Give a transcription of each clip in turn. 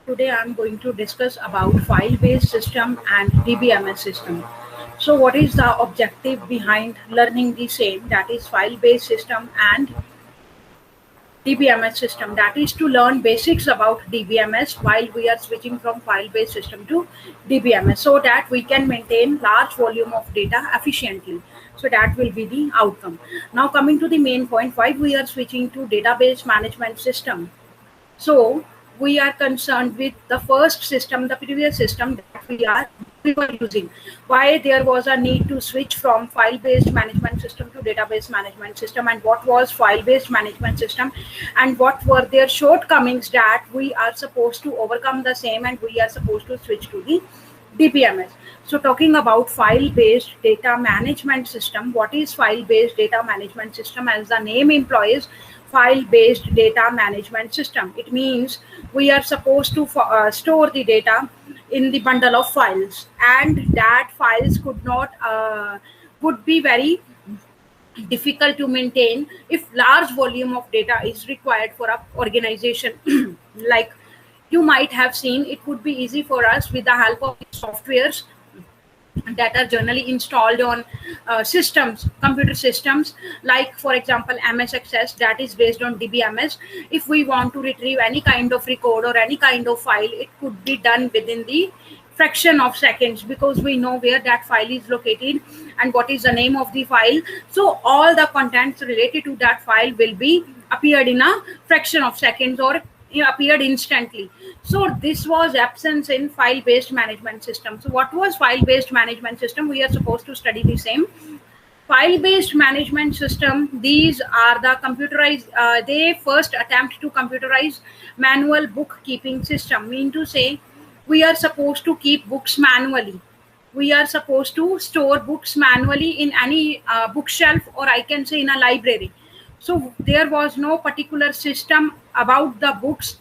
Today I'm going to discuss about file-based system and DBMS system. So what is the objective behind learning the same, that is file-based system and DBMS system? That is to learn basics about DBMS while we are switching from file-based system to DBMS so that we can maintain large volume of data efficiently. So that will be the outcome. Now coming to the main point, why we are switching to database management system. So we are concerned with the first system, the previous system that we were using. Why there was a need to switch from file-based management system to database management system, and what was file-based management system, and what were their shortcomings that we are supposed to overcome the same, and we are supposed to switch to the DBMS. So talking about file-based data management system, what is file-based data management system? As the name implies, file-based data management system. It means we are supposed to store the data in the bundle of files, and that files would be very difficult to maintain if large volume of data is required for a organization. Like you might have seen, it would be easy for us with the help of softwares that are generally installed on computer systems, like for example MS Access, that is based on DBMS. If we want to retrieve any kind of record or any kind of file, it could be done within the fraction of seconds, because we know where that file is located and what is the name of the file. So all the contents related to that file will be appeared in a fraction of seconds, or appeared instantly. So this was absence in file-based management system. So what was file-based management system? We are supposed to study the same. File-based management system, these are the computerized, they first attempt to computerize manual bookkeeping system. Mean to say, we are supposed to keep books manually. We are supposed to store books manually in any bookshelf, or I can say in a library. So there was no particular system about the books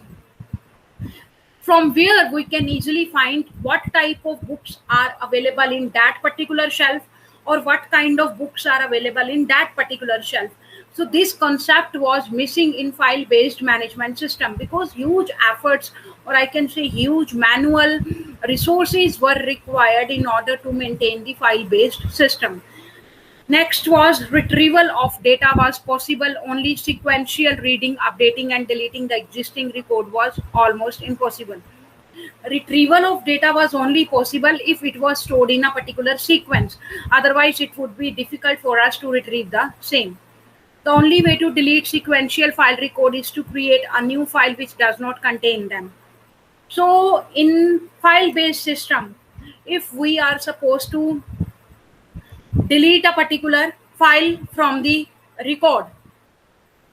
from where we can easily find what type of books are available in that particular shelf, or what kind of books are available in that particular shelf. So this concept was missing in file based management system, because huge efforts, or I can say huge manual resources, were required in order to maintain the file based system. Next was retrieval of data was possible. Only sequential reading, updating, and deleting the existing record was almost impossible. Retrieval of data was only possible if it was stored in a particular sequence. Otherwise, it would be difficult for us to retrieve the same. The only way to delete sequential file record is to create a new file which does not contain them. So in file-based system, if we are supposed to delete a particular file from the record,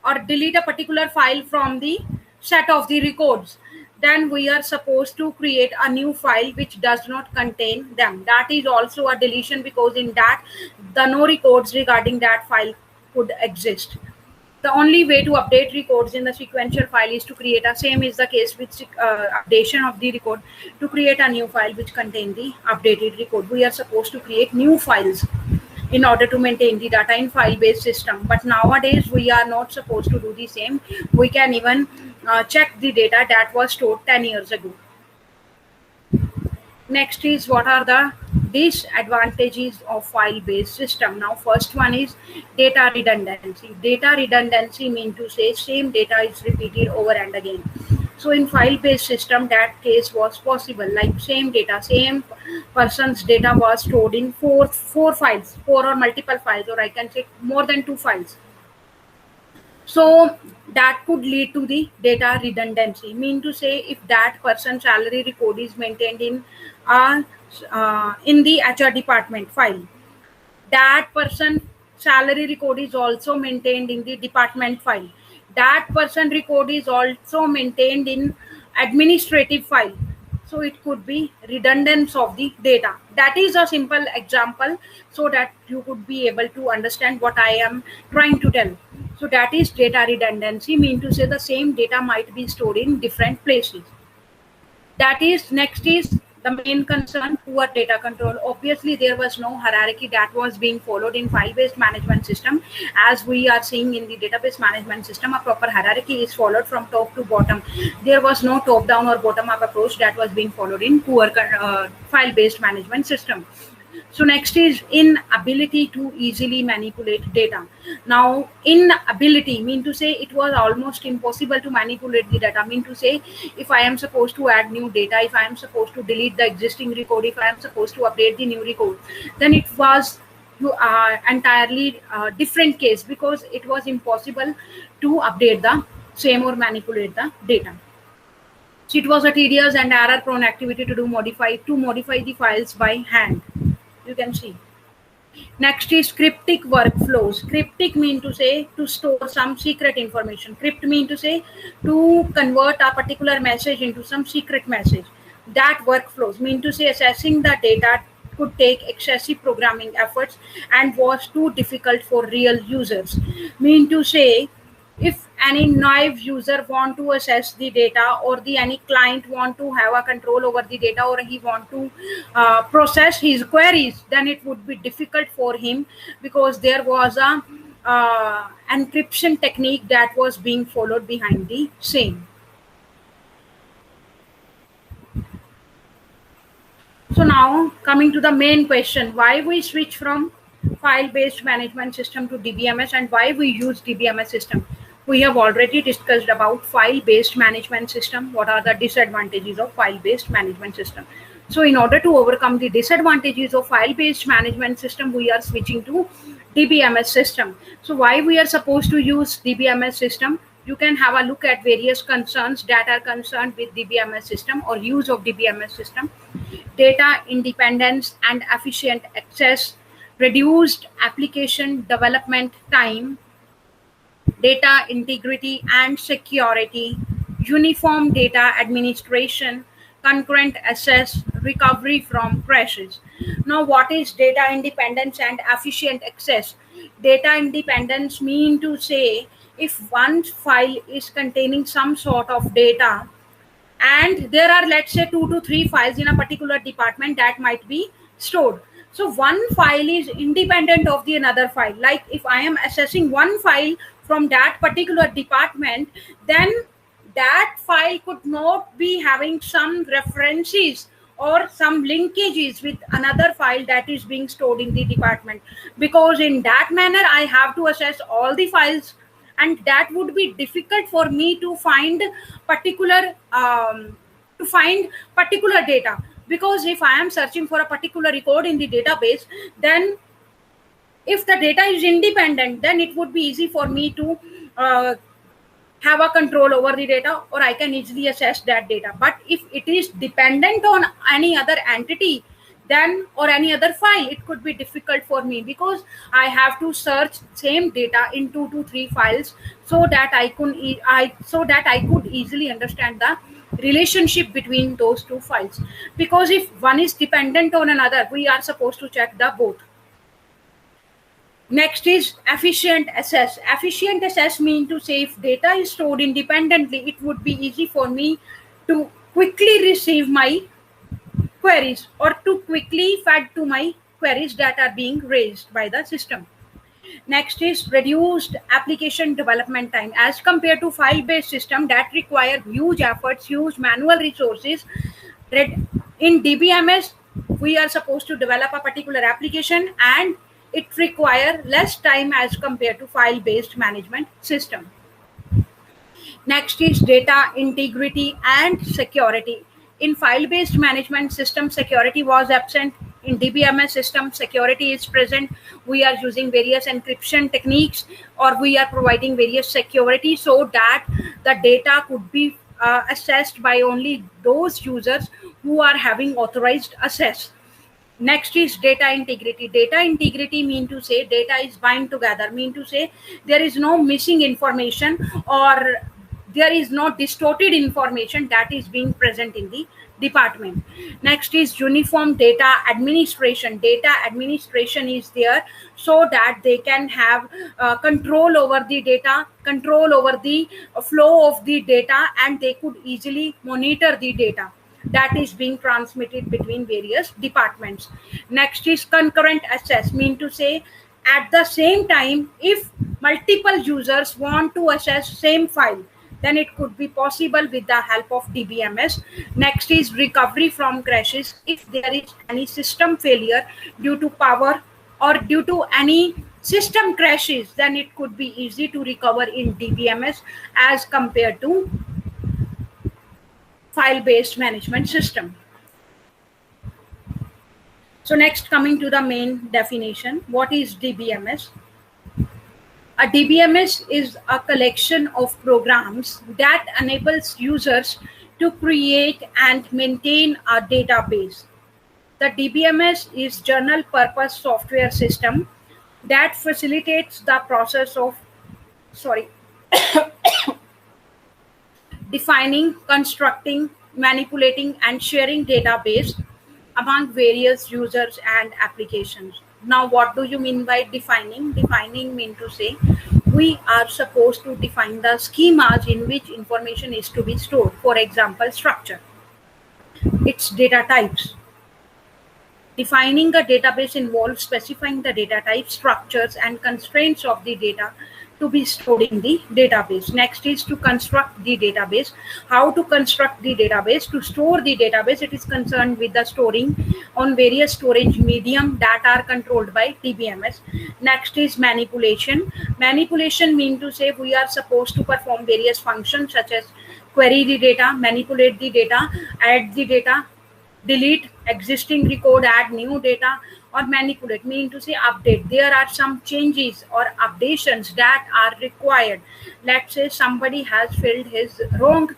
or delete a particular file from the set of the records, then we are supposed to create a new file which does not contain them. That is also a deletion, because in that the no records regarding that file could exist. The only way to update records in the sequential file is to create a, same is the case with updation of the record, to create a new file which contain the updated record. We are supposed to create new files in order to maintain the data in file-based system. But nowadays we are not supposed to do the same. We can even check the data that was stored 10 years ago. Next is, what are the disadvantages of file-based system? Now first one is data redundancy. Data redundancy mean to say same data is repeated over and again. So in file-based system, that case was possible. Like same data, same person's data was stored in four files, four or multiple files, or I can say more than 2 files. So that could lead to the data redundancy. Mean to say, if that person's salary record is maintained in the HR department file, that person salary record is also maintained in the department file. That person record is also maintained in administrative file. So it could be redundance of the data. That is a simple example, so that you could be able to understand what I am trying to tell. So that is data redundancy. Mean to say, the same data might be stored in different places. That is, next is The main concern, poor data control. Obviously, there was no hierarchy that was being followed in file-based management system. As we are seeing in the database management system, a proper hierarchy is followed from top to bottom. There was no top-down or bottom-up approach that was being followed in poor file-based management system. So next is inability to easily manipulate data. Now, inability mean to say it was almost impossible to manipulate the data. Mean to say, if I am supposed to add new data, if I am supposed to delete the existing record, if I am supposed to update the new record, then it was entirely different case, because it was impossible to update the same or manipulate the data. So it was a tedious and error-prone activity to modify the files by hand. You can see. Next is cryptic workflows. Cryptic mean to say to store some secret information. Crypt mean to say to convert a particular message into some secret message. That workflows mean to say assessing the data could take excessive programming efforts and was too difficult for real users. Mean to say, if any naive user want to assess the data, or the any client want to have a control over the data, or he want to process his queries, then it would be difficult for him, because there was a encryption technique that was being followed behind the same. So now coming to the main question, why we switch from file-based management system to DBMS, and why we use DBMS system. We have already discussed about file-based management system. What are the disadvantages of file-based management system? So in order to overcome the disadvantages of file-based management system, we are switching to DBMS system. So why we are supposed to use DBMS system? You can have a look at various concerns that are concerned with DBMS system or use of DBMS system. Data independence and efficient access, reduced application development time, data integrity and security, uniform data administration, concurrent access, recovery from crashes. Now, what is data independence and efficient access? Data independence mean to say, if one file is containing some sort of data, and there are, let's say, 2 to 3 files in a particular department that might be stored. So one file is independent of the another file. Like if I am accessing one file from that particular department, then that file could not be having some references or some linkages with another file that is being stored in the department, because in that manner I have to access all the files, and that would be difficult for me to find particular data. Because if I am searching for a particular record in the database, then if the data is independent, then it would be easy for me to have a control over the data, or I can easily access that data. But if it is dependent on any other entity, then, or any other file, it could be difficult for me, because I have to search same data in 2 to 3 files, so that I could easily understand the relationship between those 2 files. Because if one is dependent on another, we are supposed to check the both. Next is efficient access. Efficient access mean to say, if data is stored independently, it would be easy for me to quickly receive my queries, or to quickly fed to my queries that are being raised by the system. Next is reduced application development time. As compared to file-based system that require huge efforts, huge manual resources, in DBMS, we are supposed to develop a particular application, and it requires less time as compared to file-based management system. Next is data integrity and security. In file-based management system, security was absent. In DBMS system, security is present. We are using various encryption techniques, or we are providing various security, so that the data could be accessed by only those users who are having authorized access. Next is data integrity. Data integrity mean to say data is bind together, mean to say there is no missing information, or there is no distorted information that is being present in the department. Next is uniform data administration. Data administration is there so that they can have control over the data, control over the flow of the data, and they could easily monitor the data. that is being transmitted between various departments. Next is concurrent access, mean to say at the same time if multiple users want to access same file, then it could be possible with the help of DBMS. Next is recovery from crashes. If there is any system failure due to power or due to any system crashes, then it could be easy to recover in DBMS as compared to file-based management system. So next, coming to the main definition, what is DBMS? A DBMS is a collection of programs that enables users to create and maintain a database. The DBMS is general purpose software system that facilitates the process of defining, constructing, manipulating, and sharing database among various users and applications. Now, what do you mean by defining? Defining mean to say we are supposed to define the schemas in which information is to be stored. For example, structure, its data types. Defining a database involves specifying the data types, structures, and constraints of the data to be stored in the database. Next is to construct the database. How to construct the database? To store the database, it is concerned with the storing on various storage medium that are controlled by DBMS. Next is manipulation. Manipulation mean to say we are supposed to perform various functions such as query the data, manipulate the data, add the data, delete existing record, add new data, or manipulate mean to say update. There are some changes or updations that are required. Let's say somebody has filled his wrong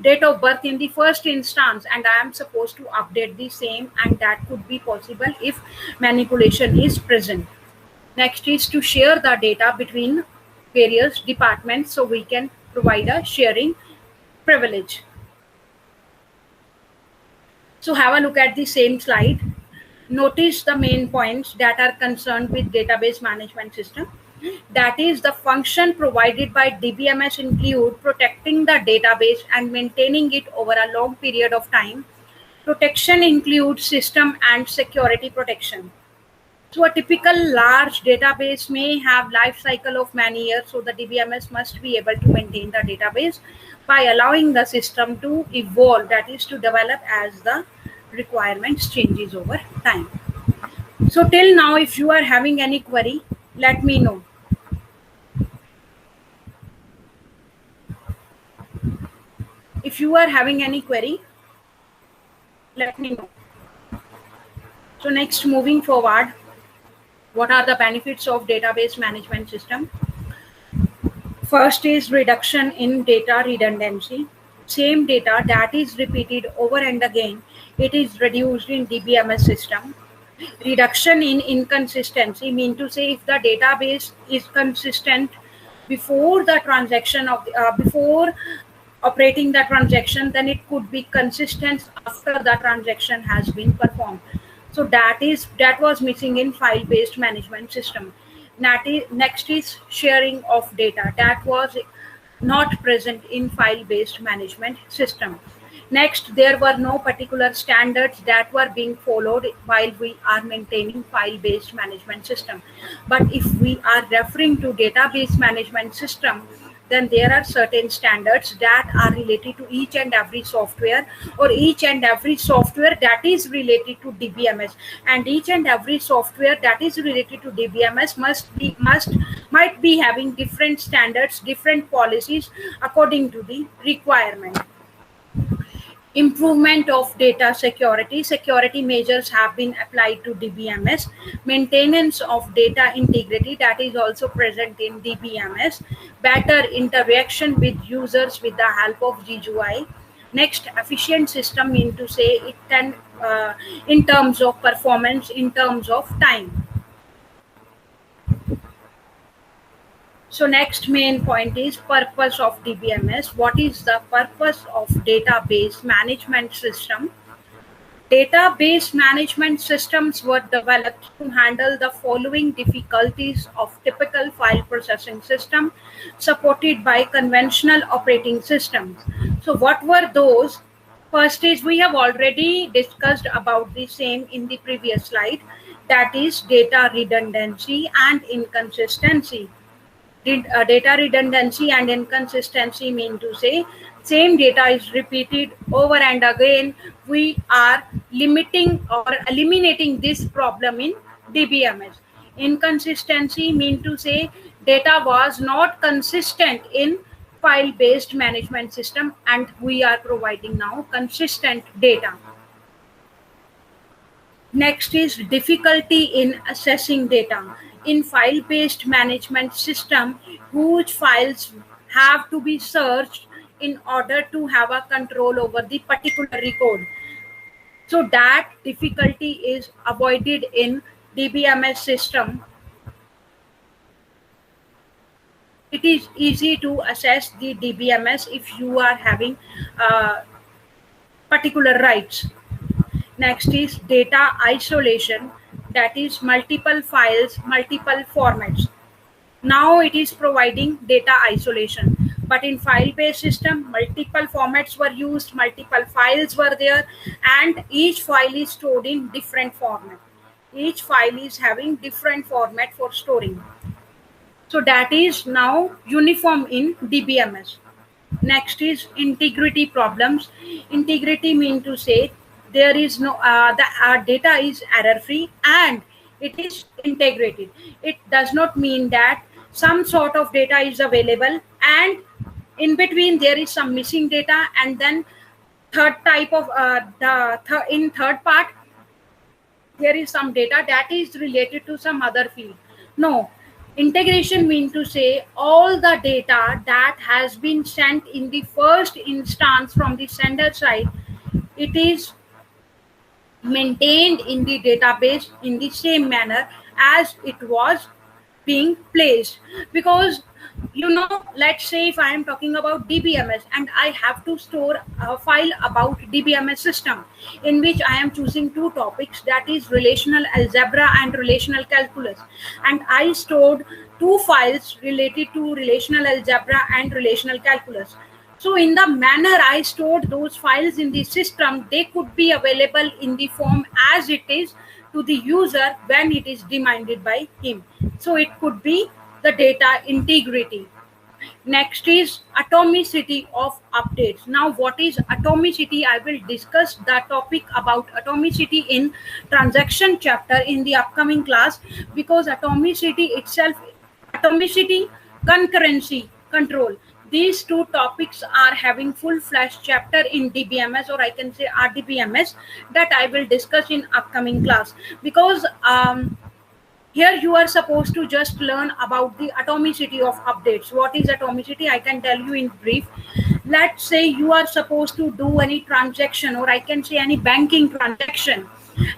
date of birth in the first instance, and I am supposed to update the same, and that could be possible if manipulation is present. Next is to share the data between various departments, so we can provide a sharing privilege. So have a look at the same slide. Notice the main points that are concerned with database management system. That is, the function provided by DBMS include protecting the database and maintaining it over a long period of time. Protection includes system and security protection. So a typical large database may have life cycle of many years, so the DBMS must be able to maintain the database by allowing the system to evolve, that is to develop as the requirements changes over time. So till now, if you are having any query, let me know. If you are having any query, let me know. So next, moving forward, what are the benefits of database management system? First is reduction in data redundancy. Same data that is repeated over and again, it is reduced in DBMS system. Reduction in inconsistency, mean to say if the database is consistent before the transaction of before operating the transaction, then it could be consistent after the transaction has been performed. So that was missing in file-based management system. Next is sharing of data, that was not present in file-based management system. Next, there were no particular standards that were being followed while we are maintaining file-based management system. But if we are referring to database management system, then there are certain standards that are related to each and every software, or each and every software that is related to DBMS, and each and every software that is related to DBMS might be having different standards, different policies according to the requirement. Improvement of data security. Security measures have been applied to DBMS. Maintenance of data integrity, that is also present in DBMS. Better interaction with users with the help of GUI. Next, efficient system, mean to say it can in terms of performance, in terms of time. So next main point is purpose of DBMS. What is the purpose of database management system? Database management systems were developed to handle the following difficulties of typical file processing system supported by conventional operating systems. So what were those? First is, we have already discussed about the same in the previous slide, that is data redundancy and inconsistency. Data redundancy and inconsistency mean to say same data is repeated over and again. We are limiting or eliminating this problem in DBMS. Inconsistency mean to say data was not consistent in file based management system, and we are providing now consistent data. Next is difficulty in assessing data. In file-based management system, huge files have to be searched in order to have a control over the particular record. So that difficulty is avoided in DBMS system. It is easy to assess the DBMS if you are having particular rights. Next is data isolation, that is multiple files, multiple formats. Now it is providing data isolation, but in file-based system, multiple formats were used, multiple files were there, and each file is stored in different format. Each file is having different format for storing. So that is now uniform in DBMS. Next is integrity problems. Integrity mean to say there is no the data is error free and it is integrated. It does not mean that some sort of data is available and in between there is some missing data, and then third type of in third part there is some data that is related to some other field. No, integration means to say all the data that has been sent in the first instance from the sender side, it is maintained in the database in the same manner as it was being placed. Because let's say if I am talking about DBMS and I have to store a file about DBMS system in which I am choosing two topics, that is relational algebra and relational calculus, and I stored two files related to relational algebra and relational calculus. So in the manner I stored those files in the system, they could be available in the form as it is to the user when it is demanded by him. So it could be the data integrity. Next is atomicity of updates. Now, what is atomicity? I will discuss the topic about atomicity in transaction chapter in the upcoming class, because atomicity itself, atomicity, concurrency, control. These two topics are having full-fledged chapter in DBMS, or I can say RDBMS, that I will discuss in upcoming class. Because here you are supposed to just learn about the atomicity of updates. What is atomicity? I can tell you in brief. Let's say you are supposed to do any transaction, or I can say any banking transaction,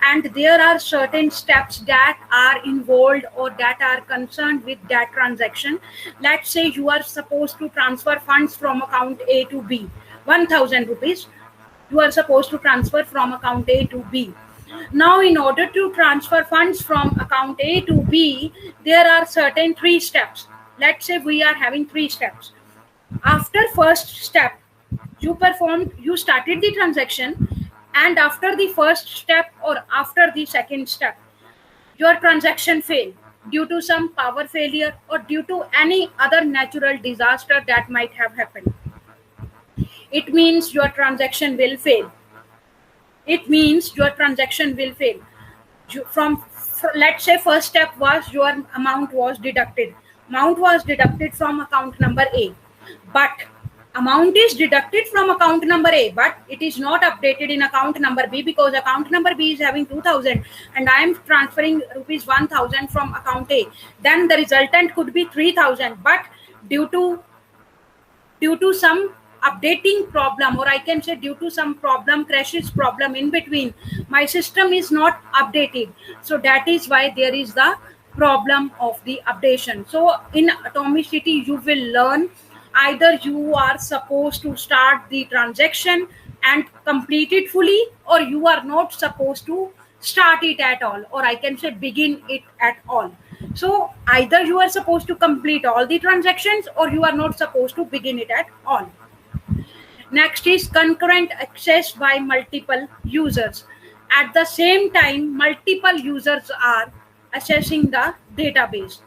and there are certain steps that are involved or that are concerned with that transaction. Let's say you are supposed to transfer funds from account A to B, 1000 rupees. You are supposed to transfer from account A to B. Now, in order to transfer funds from account A to B, there are certain three steps. Let's say we are having three steps. After first step, you started the transaction, and after the first step or after the second step, your transaction failed due to some power failure or due to any other natural disaster that might have happened. It means your transaction will fail. It means your transaction will fail. Let's say first step was your amount was deducted. Amount was deducted from account number A, but amount is deducted from account number A, but it is not updated in account number B, because account number B is having 2000 and I am transferring rupees 1000 from account A. Then the resultant could be 3000, but due to some updating problem, or I can say due to some problem, crashes problem in between, my system is not updated. So that is why there is the problem of the updation. So in atomicity, you will learn either you are supposed to start the transaction and complete it fully, or you are not supposed to start it at all, or I can say begin it at all. So either you are supposed to complete all the transactions or you are not supposed to begin it at all. Next is concurrent access by multiple users. At the same time, multiple users are accessing the database.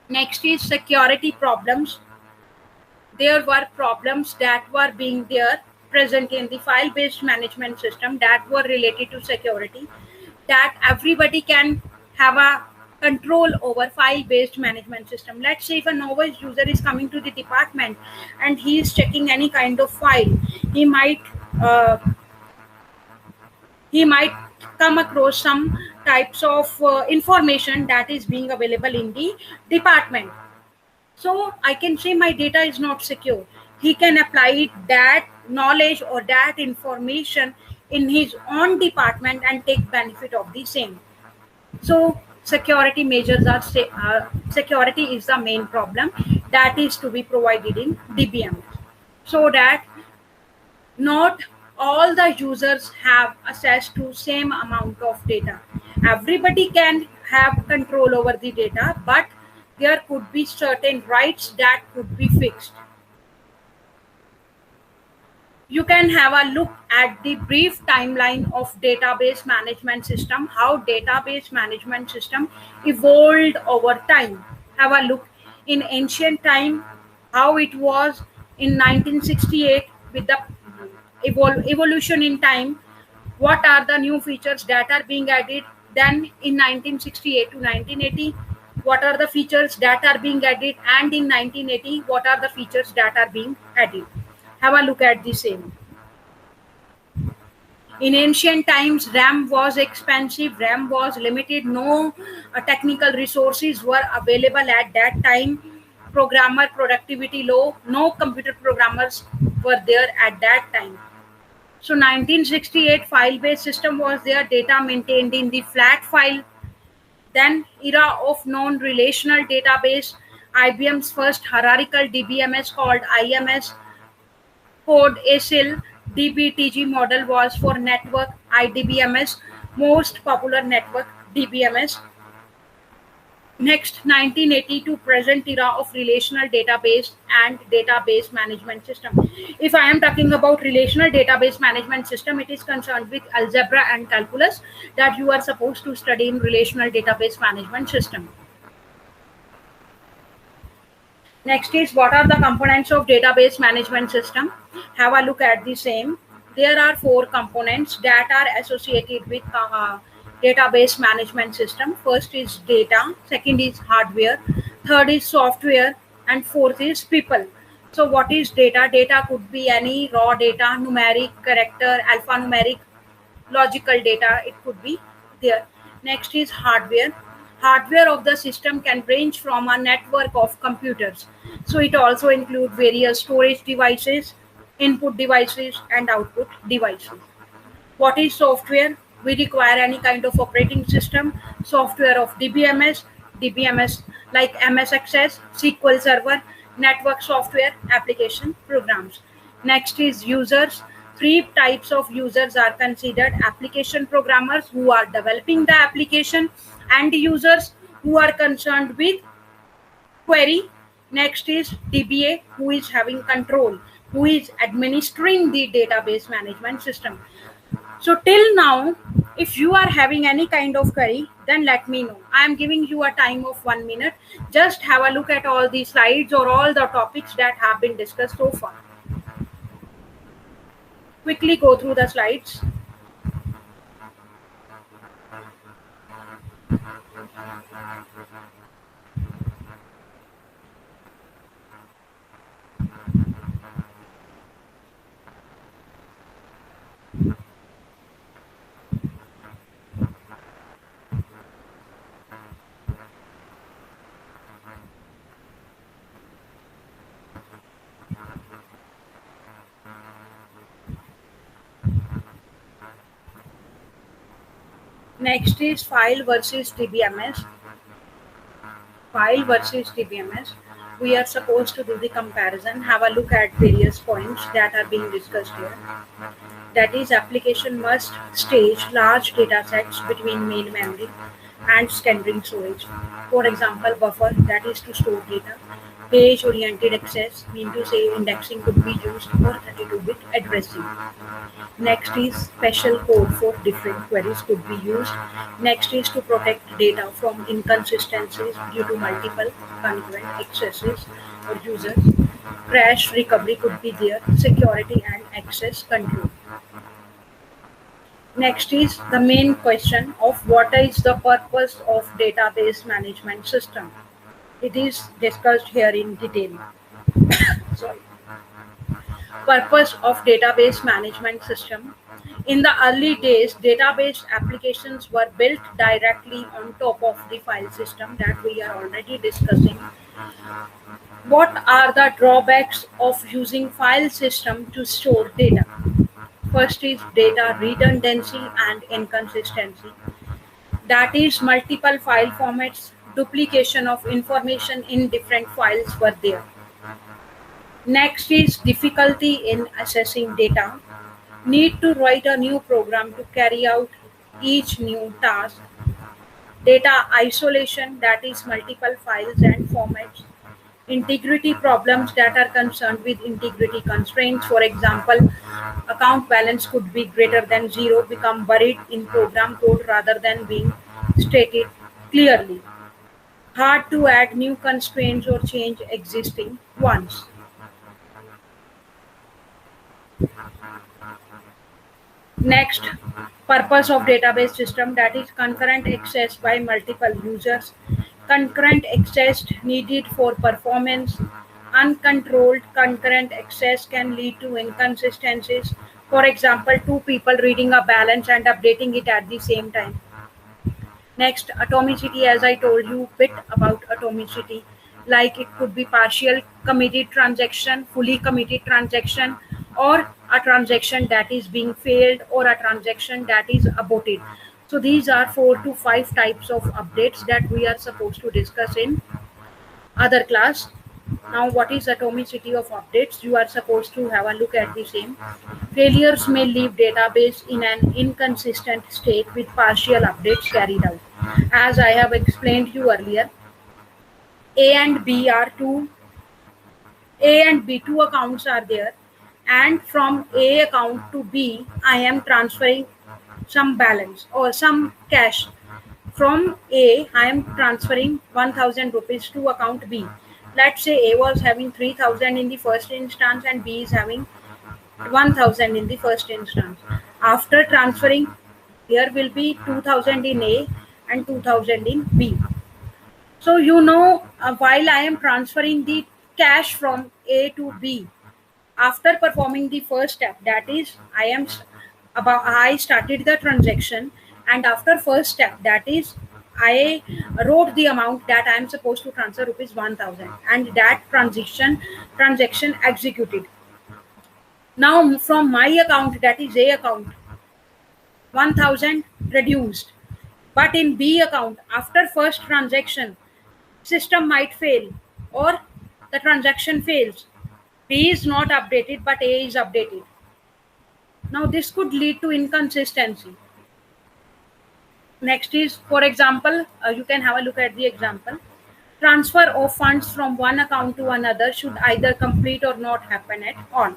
Next is security problems. There were problems that were being there present in the file-based management system that were related to security, that everybody can have a control over file-based management system. Let's say if a novice user is coming to the department and he is checking any kind of file, he might uh, come across some types of information that is being available in the department. So I can say my data is not secure. He can apply that knowledge or that information in his own department and take benefit of the same. So security measures are security is the main problem that is to be provided in DBM, so that not all the users have access to same amount of data. Everybody can have control over the data, but there could be certain rights that could be fixed. You can have a look at the brief timeline of database management system, how database management system evolved over time. Have a look in ancient time, how it was in 1968 with the evolution in time, what are the new features that are being added. Then in 1968 to 1980, what are the features that are being added, and in 1980 what are the features that are being added. Have a look at the same. In ancient times, RAM was expensive, RAM was limited, no technical resources were available at that time, programmer productivity low, no computer programmers were there at that time. So 1968 file-based system was there, data maintained in the flat file. Then era of non-relational database, IBM's first hierarchical DBMS called IMS code ASIL DBTG model was for network IDBMS, most popular network DBMS. Next, 1980 to present era of relational database and database management system. If I am talking about relational database management system, it is concerned with algebra and calculus that you are supposed to study in relational database management system. Next is what are the components of database management system. Have a look at the same. There are 4 components that are associated with database management system. First is data, second is hardware, third is software, and fourth is people. So what is data? Data could be any raw data, numeric, character, alphanumeric, logical data, it could be there. Next is hardware. Hardware of the system can range from a network of computers. So it also includes various storage devices, input devices, and output devices. What is software? We require any kind of operating system, software of DBMS like MS Access, SQL Server, network software, application programs. Next is users. 3 types of users are considered: application programmers who are developing the application, and users who are concerned with query. Next is DBA, who is having control, who is administering the database management system. So till now, if you are having any kind of query, then let me know. I am giving you a time of 1 minute. Just have a look at all the slides or all the topics that have been discussed so far. Quickly go through the slides. Next is file versus DBMS. File versus DBMS. We are supposed to do the comparison. Have a look at various points that are being discussed here. That is, application must stage large data sets between main memory and secondary storage. For example, buffer, that is to store data. Page-oriented access, mean to say indexing could be used for 32-bit addressing. Next is special code for different queries could be used. Next is to protect data from inconsistencies due to multiple concurrent accesses or users. Crash recovery could be there, security and access control. Next is the main question of what is the purpose of database management system. It is discussed here in detail. Sorry. Purpose of database management system. In the early days, database applications were built directly on top of the file system that we are already discussing. What are the drawbacks of using file system to store data? First is data redundancy and inconsistency. That is multiple file formats, duplication of information in different files were there. Next is difficulty in accessing data. Need to write a new program to carry out each new task. Data isolation, that is multiple files and formats. Integrity problems that are concerned with integrity constraints. For example, account balance could be greater than 0, become buried in program code rather than being stated clearly. Hard to add new constraints or change existing ones. Next, purpose of database system, that is concurrent access by multiple users. Concurrent access needed for performance. Uncontrolled concurrent access can lead to inconsistencies. For example, two people reading a balance and updating it at the same time. Next, atomicity, as I told you bit about atomicity, like it could be partial committed transaction, fully committed transaction, or a transaction that is being failed, or a transaction that is aborted. So these are 4 to 5 types of updates that we are supposed to discuss in other class. Now, what is atomicity of updates? You are supposed to have a look at the same. Failures may leave database in an inconsistent state with partial updates carried out. As I have explained you earlier, A and B two accounts are there, and from A account to B, I am transferring some balance or some cash. From A, I am transferring 1000 rupees to account B. Let's say A was having 3000 in the first instance and B is having 1000 in the first instance. After transferring, there will be 2000 in A and 2000 in B. So while I am transferring the cash from A to B, after performing the first step, that is I started the transaction, and after first step, that is I wrote the amount that I am supposed to transfer rupees 1000, and that transaction executed. Now from my account, that is A account, 1000 reduced, but in B account, after first transaction, system might fail or the transaction fails. B is not updated, but A is updated. Now this could lead to inconsistency. Next is, for example, you can have a look at the example. Transfer of funds from one account to another should either complete or not happen at all.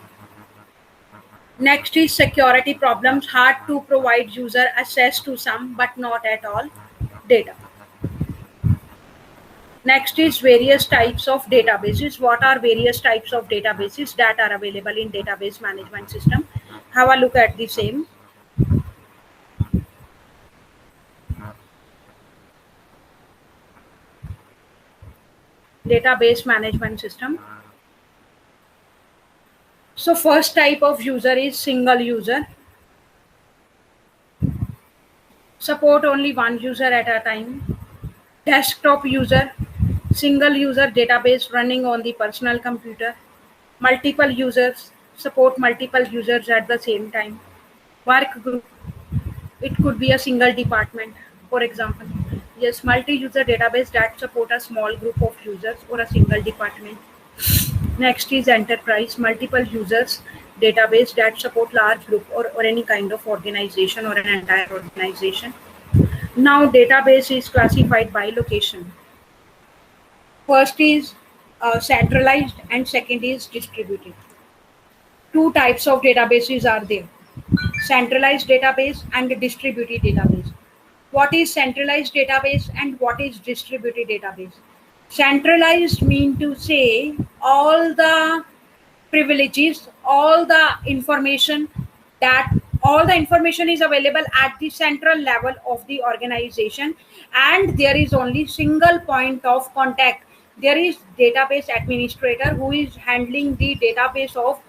Next is security problems, hard to provide user access to some but not at all data. Next is various types of databases. What are various types of databases that are available in database management system? Have a look at the same. Database management system. So first type of user is single user. Support only one user at a time. Desktop user, single user database running on the personal computer. Multiple users, support multiple users at the same time. Work group, it could be a single department, for example. Yes, multi-user database that support a small group of users or a single department. Next is enterprise, multiple users database that support large group or any kind of organization or an entire organization. Now database is classified by location. First is centralized and second is distributed. Two types of databases are there: centralized database and distributed database. What is centralized database and what is distributed database? Centralized mean to say all the privileges, that all the information is available at the central level of the organization, and there is only single point of contact. There is database administrator who is handling the database of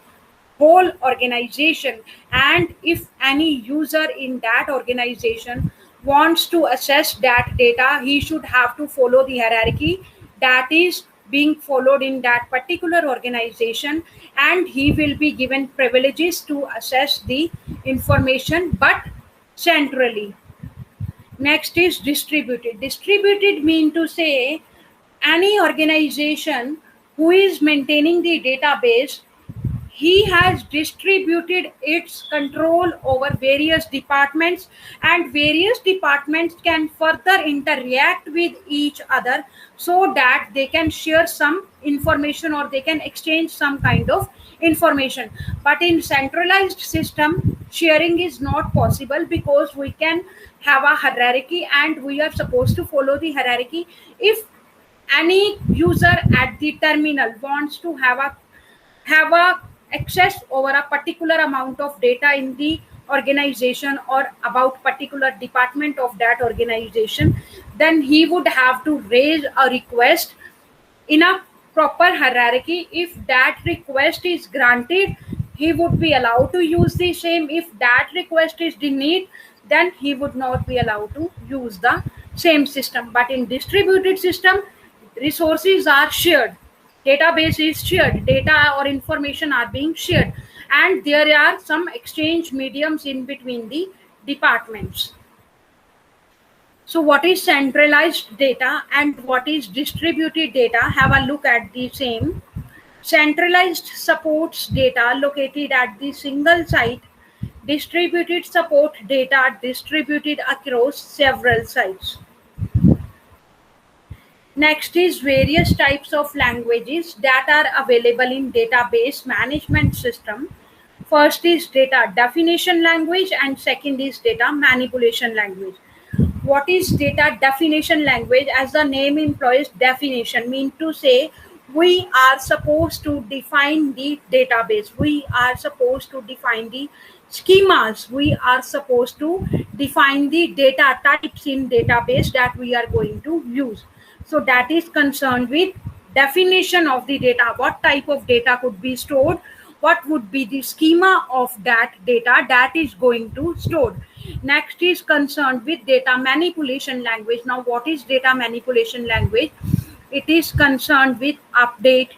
whole organization, and if any user in that organization wants to access that data, he should have to follow the hierarchy that is being followed in that particular organization, and he will be given privileges to access the information, but centrally. Next is distributed. Distributed mean to say any organization who is maintaining the database, he has distributed its control over various departments, and various departments can further interact with each other so that they can share some information or they can exchange some kind of information. But in centralized system, sharing is not possible because we can have a hierarchy and we are supposed to follow the hierarchy. If any user at the terminal wants to have a access over a particular amount of data in the organization or about particular department of that organization, then he would have to raise a request in a proper hierarchy. If that request is granted, he would be allowed to use the same. If that request is denied, then he would not be allowed to use the same system. But in distributed system, resources are shared, database is shared, data or information are being shared, and there are some exchange mediums in between the departments. So what is centralized data and what is distributed data? Have a look at the same. Centralized supports data located at the single site. Distributed support data distributed across several sites. Next is various types of languages that are available in database management system. First is data definition language and second is data manipulation language. What is data definition language? As the name implies, definition mean to say we are supposed to define the database, we are supposed to define the schemas, we are supposed to define the data types in database that we are going to use. So that is concerned with definition of the data. What type of data could be stored? What would be the schema of that data that is going to stored? Next is concerned with data manipulation language. Now, what is data manipulation language? It is concerned with update,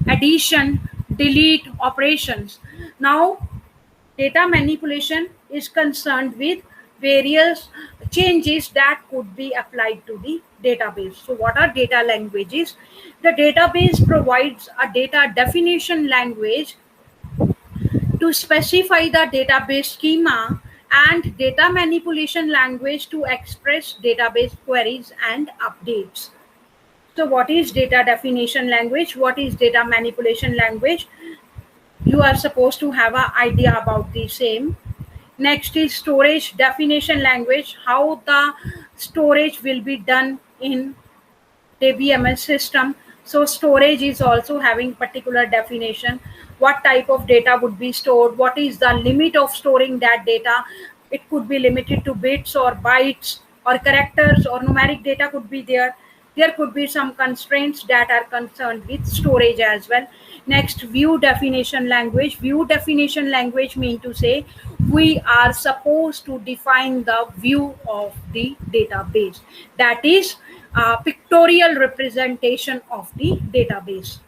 addition, delete operations. Now, data manipulation is concerned with various changes that could be applied to the database. So what are data languages? The database provides a data definition language to specify the database schema, and data manipulation language to express database queries and updates. So what is data definition language? What is data manipulation language? You are supposed to have an idea about the same. Next is storage definition language, how the storage will be done in DBMS system. So storage is also having particular definition. What type of data would be stored? What is the limit of storing that data? It could be limited to bits or bytes or characters, or numeric data could be there. There could be some constraints that are concerned with storage as well. Next, view definition language. View definition language mean to say we are supposed to define the view of the database. That is a pictorial representation of the database.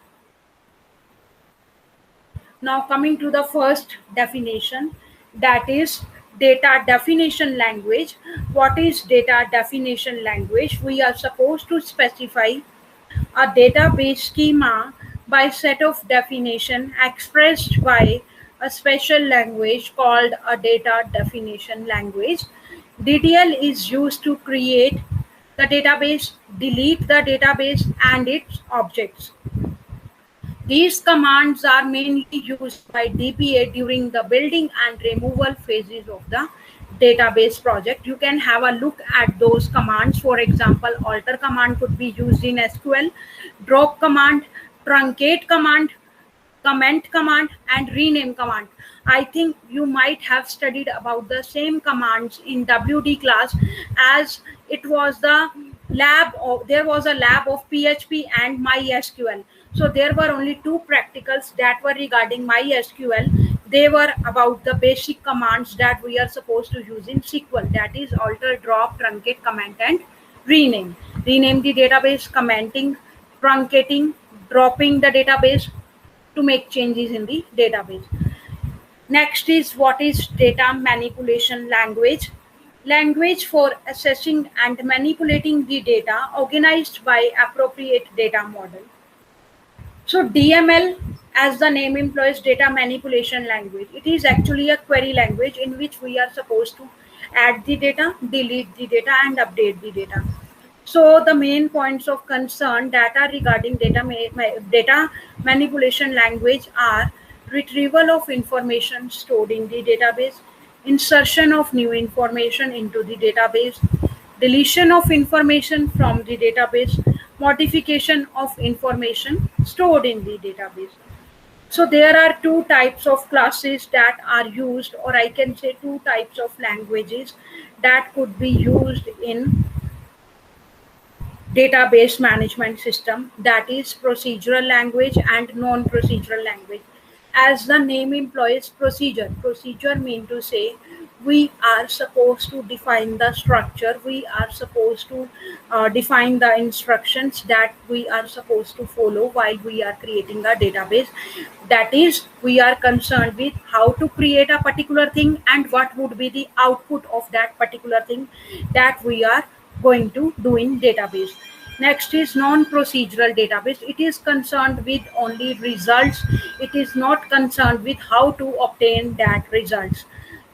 Now coming to the first definition, that is data definition language. What is data definition language? We are supposed to specify a database schema by set of definition expressed by a special language called a data definition language. DDL is used to create the database, delete the database and its objects. These commands are mainly used by DBA during the building and removal phases of the database project. You can have a look at those commands. For example, alter command could be used in SQL, drop command, truncate command, comment command, and rename command. I think you might have studied about the same commands in WD class, as it was the lab of, there was a lab of PHP and MySQL. So there were only two practicals that were regarding MySQL. They were about the basic commands that we are supposed to use in SQL, that is alter, drop, truncate, comment, and rename. Rename the database, commenting, truncating, dropping the database, to make changes in the database. Next is, what is data manipulation language? Language for assessing and manipulating the data organized by appropriate data model. So DML, as the name implies, data manipulation language. It is actually a query language in which we are supposed to add the data, delete the data, and update the data. So the main points of concern that are regarding data manipulation language are retrieval of information stored in the database, insertion of new information into the database, deletion of information from the database, modification of information stored in the database. So there are two types of classes that are used, or I can say two types of languages that could be used in database management system, that is procedural language and non-procedural language. As the name implies, procedure mean to say we are supposed to define the structure, we are supposed to define the instructions that we are supposed to follow while we are creating a database. That is, we are concerned with how to create a particular thing and what would be the output of that particular thing that we are going to do in database. Next is non-procedural database. It is concerned with only results. It is not concerned with how to obtain that results.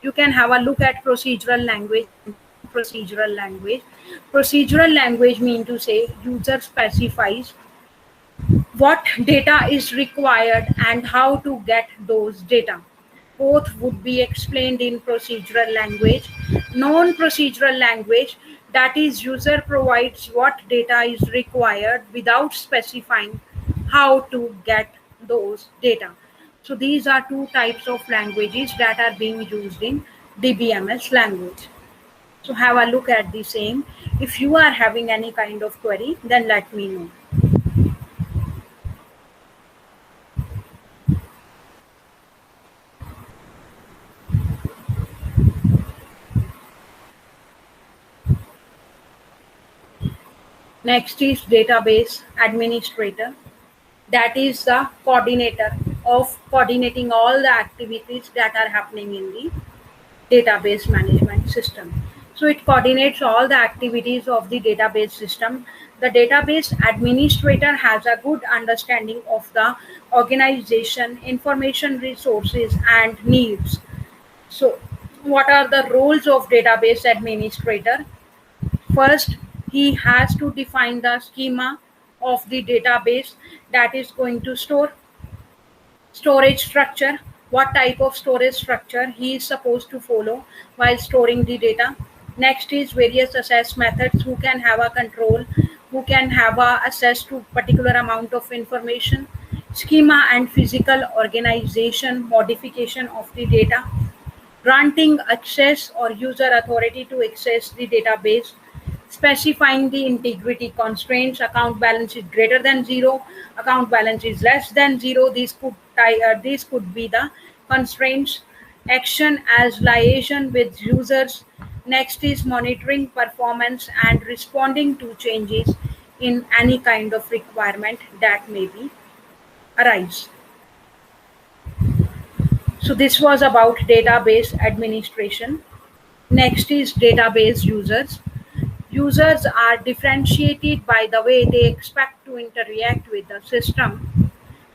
You can have a look at procedural language. Procedural language mean to say user specifies what data is required and how to get those data. Both would be explained in procedural language. Non-procedural language, that is, user provides what data is required without specifying how to get those data. So these are two types of languages that are being used in DBMS language. So have a look at the same. If you are having any kind of query, then let me know. Next is database administrator. That is the coordinator of coordinating all the activities that are happening in the database management system. So it coordinates all the activities of the database system. The database administrator has a good understanding of the organization, information resources, and needs. So what are the roles of database administrator? First, he has to define the schema of the database that is going to store, storage structure, what type of storage structure he is supposed to follow while storing the data. Next is various access methods, who can have a control, who can have a access to particular amount of information, schema and physical organization, modification of the data, granting access or user authority to access the database, specifying the integrity constraints, account balance is greater than zero, account balance is less than zero. These could be the constraints. Action as liaison with users. Next is monitoring performance and responding to changes in any kind of requirement that may be arise. So this was about database administration. Next is database users. Users are differentiated by the way they expect to interact with the system.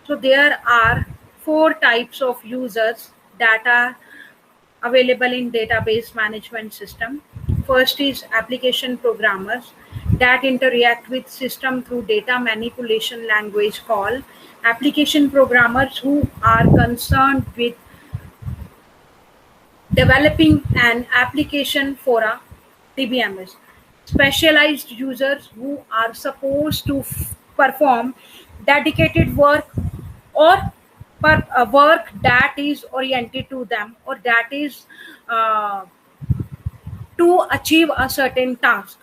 So there are four types of users that are available in database management system. First is application programmers. that interact with system through data manipulation language called application programmers who are concerned with developing an application for a DBMS. Specialized users who are supposed to perform dedicated work or work that is oriented to them or that is uh, to achieve a certain task.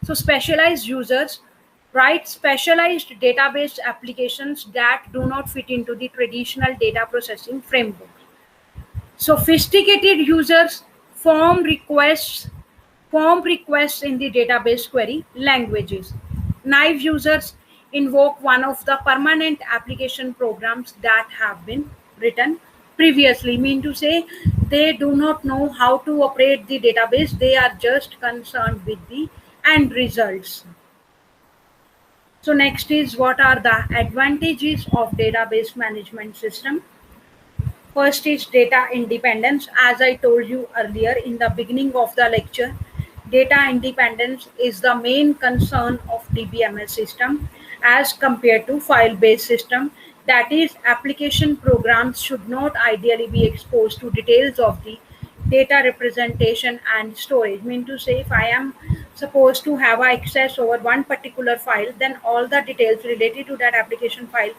So specialized users write specialized database applications that do not fit into the traditional data processing framework. Sophisticated users form requests form requests in the database query languages. Naive users invoke one of the permanent application programs that have been written previously. Mean to say, they do not know how to operate the database, they are just concerned with the end results. So next is, what are the advantages of database management system? First is data independence. As I told you earlier in the beginning of the lecture, data independence is the main concern of DBMS system as compared to file-based system. That is, application programs should not ideally be exposed to details of the data representation and storage. Mean to say, if I am supposed to have access over one particular file, then all the details related to that application file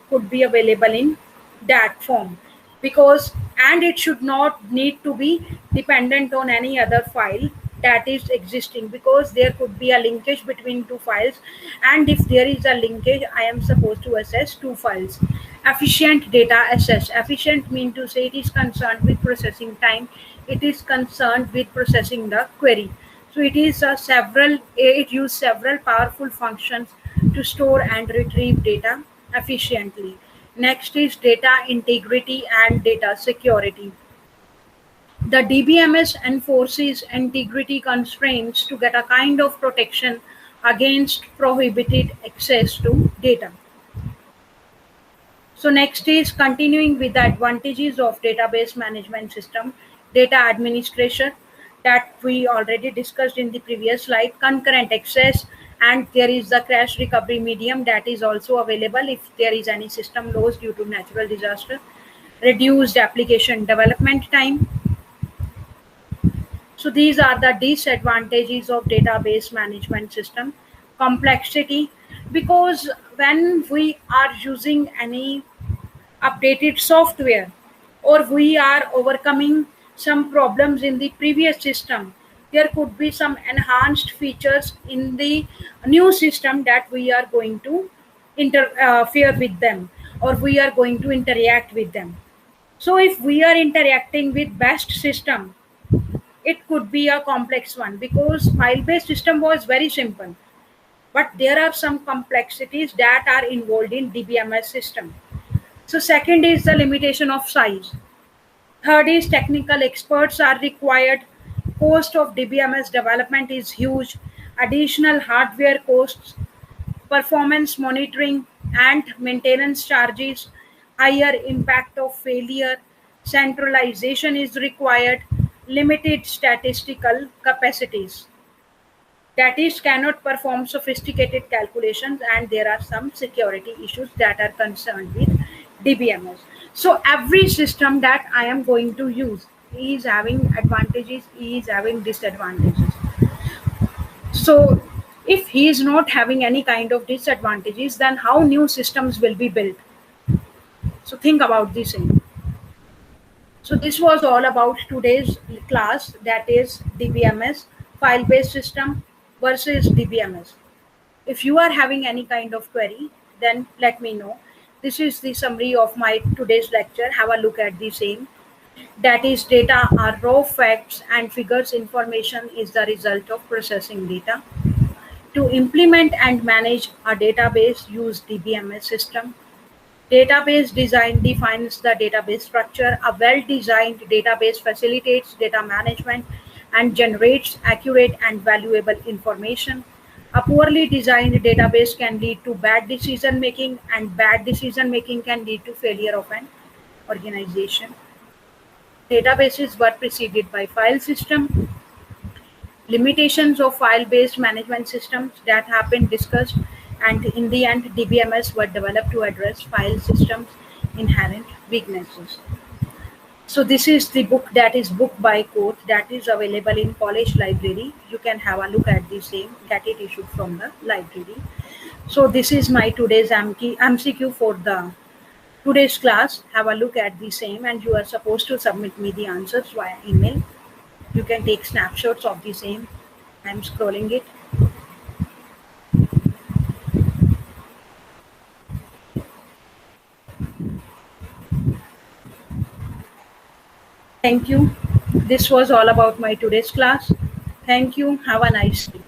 could be available in that form, because and it should not need to be dependent on any other file that is existing, because there could be a linkage between two files, and if there is a linkage, I am supposed to access two files. Efficient data access. Efficient mean to say, it is concerned with processing time, it is concerned with processing the query. So it is it use several powerful functions to store and retrieve data efficiently. Next is data integrity and data security. The DBMS enforces integrity constraints to get a kind of protection against prohibited access to data. So next is, continuing with the advantages of database management system, data administration, that we already discussed in the previous slide, concurrent access, and there is the crash recovery medium that is also available if there is any system loss due to natural disaster, reduced application development time. So these are the disadvantages of database management system. Complexity, because when we are using any updated software or we are overcoming some problems in the previous system, there could be some enhanced features in the new system that we are going to interfere with them, or we are going to interact with them. So if we are interacting with best system, it could be a complex one, because file based system was very simple, but there are some complexities that are involved in DBMS system. So second is the limitation of size. Third is, technical experts are required. Cost of DBMS development is huge. Additional hardware costs, performance monitoring and maintenance charges, higher impact of failure, centralization is required, limited statistical capacities. That is, cannot perform sophisticated calculations, and there are some security issues that are concerned with DBMS. So every system that I am going to use is having advantages, is having disadvantages. So if he is not having any kind of disadvantages, then how new systems will be built? So think about this thing. So this was all about today's class, that is DBMS, file-based system versus DBMS. If you are having any kind of query, then let me know. This is the summary of my today's lecture. Have a look at the same. That is, data are raw facts and figures. Information is the result of processing data. To implement and manage a database, use DBMS system. Database design defines the database structure. A well-designed database facilitates data management and generates accurate and valuable information. A poorly designed database can lead to bad decision making, and bad decision making can lead to failure of an organization. Databases were preceded by file system. limitations of file-based management systems that have been discussed, and in the end, DBMS were developed to address file systems' inherent weaknesses. So this is the book, that is book by Koth, that is available in college library. You can have a look at the same, get it issued from the library. So this is my today's MCQ for the today's class. Have a look at the same, and you are supposed to submit me the answers via email. You can take snapshots of the same. I'm scrolling it. Thank you. This was all about my today's class. Thank you. Have a nice day.